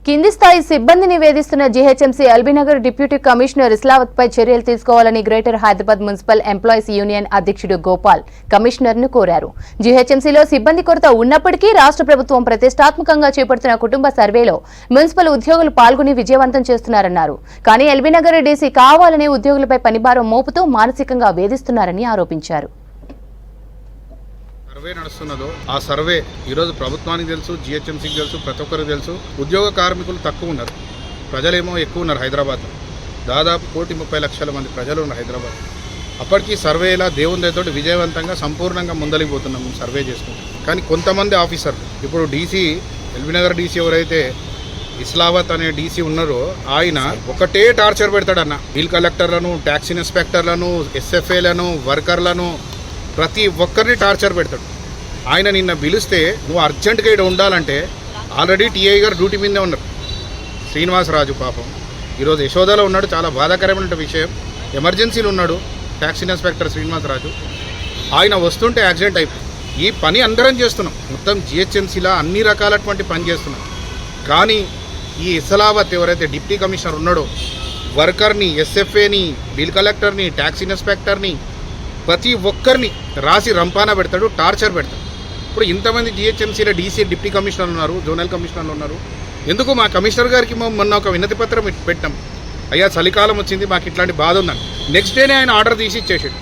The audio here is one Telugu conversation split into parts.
కింది స్థాయి సిబ్బందిని వేధిస్తున్న GHMC LB Nagar deputy commissioner Islavath పై చర్యలు తీసుకోవాలని greater Hyderabad municipal employees union అధ్యక్షుడు గోపాల్ కమిషనర్ ను కోరారు. జీహెచ్ఎంసీలో సిబ్బంది కొరత ఉన్నప్పటికీ రాష్ట్ర ప్రభుత్వం ప్రతిష్టాత్మకంగా చేపడుతున్న కుటుంబ సర్వేలో మున్సిపల్ ఉద్యోగులు పాల్గొని విజయవంతం చేస్తున్నారన్నారు. కానీ ఎల్బీనగర్ డీసీ కావాలనే ఉద్యోగులపై పనిభారం మోపుతూ మానసికంగా వేధిస్తున్నారని ఆరోపించారు. సర్వే నడుస్తున్నదో ఆ సర్వే ఈరోజు ప్రభుత్వానికి తెలుసు, జిహెచ్ఎంసీకి తెలుసు, ప్రతి ఒక్కరికి తెలుసు. ఉద్యోగ కార్మికులు తక్కువ ఉన్నారు, ప్రజలేమో ఎక్కువ ఉన్నారు. హైదరాబాద్లో దాదాపు 1,30,00,000 మంది ప్రజలు ఉన్నారు హైదరాబాద్. అప్పటికీ సర్వేలా దేవుని దయతోటి విజయవంతంగా సంపూర్ణంగా ముందలిపోతున్నాం సర్వే చేసుకుంటాం. కానీ కొంతమంది ఆఫీసర్లు ఇప్పుడు డీసీ ఎల్బీనగర్ డీసీ ఎవరైతే ఇస్లావత్ అనే డీసీ ఉన్నారో ఆయన ఒకటే టార్చర్ పెడతాడన్న. బిల్ కలెక్టర్లను, ట్యాక్స్ ఇన్స్పెక్టర్లను, ఎస్ఎఫ్ఏలను, వర్కర్లను ప్రతి ఒక్కరిని టార్చర్ పెడతాడు. ఆయన నిన్న పిలిస్తే నువ్వు అర్జెంటుగా ఇక్కడ ఉండాలంటే ఆల్రెడీ టీఐ గారు డ్యూటీ మీదే ఉన్నారు. శ్రీనివాసరాజు పాపం ఈరోజు యశోదలో ఉన్నాడు. చాలా బాధాకరమైన విషయం. ఎమర్జెన్సీలో ఉన్నాడు ట్యాక్స్ ఇన్స్పెక్టర్ శ్రీనివాసరాజు. ఆయన వస్తుంటే యాక్సిడెంట్ అయిపోయింది. ఈ పని అందరం చేస్తున్నాం, మొత్తం జిహెచ్ఎంసీలా అన్ని రకాలటువంటి పని చేస్తున్నాం. కానీ ఈ ఇస్లావత్ ఎవరైతే డిప్యూటీ కమిషనర్ ఉన్నాడో వర్కర్ని, ఎస్ఎఫ్ఏని, బిల్ కలెక్టర్ని, ట్యాక్స్ ఇన్స్పెక్టర్ని ప్రతి ఒక్కరిని రాసి రంపాన పెడతాడు, టార్చర్ పెడతాడు. ఇప్పుడు ఇంతమంది జిహెచ్ఎంసీలో డీసీ డిప్యూటీ కమిషనర్లు ఉన్నారు, జోనల్ కమిషనర్లు ఉన్నారు. ఎందుకు మా కమిషనర్ గారికి మొన్న ఒక వినతి పత్రం పెట్టాం. అయ్యా చలికాలం వచ్చింది, మాకు ఇట్లాంటి బాధ ఉందని. నెక్స్ట్ డేనే ఆయన ఆర్డర్ తీసి ఇచ్చేసాడు.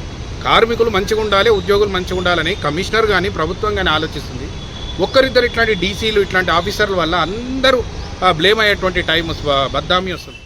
కార్మికులు మంచిగా ఉండాలి, ఉద్యోగులు మంచిగా ఉండాలని కమిషనర్ కానీ ప్రభుత్వం కానీ ఆలోచిస్తుంది. ఒక్కరిద్దరు ఇట్లాంటి డీసీలు, ఇట్లాంటి ఆఫీసర్ల వల్ల అందరూ బ్లేమ్ అయ్యేటువంటి టైం బద్దామి వస్తుంది.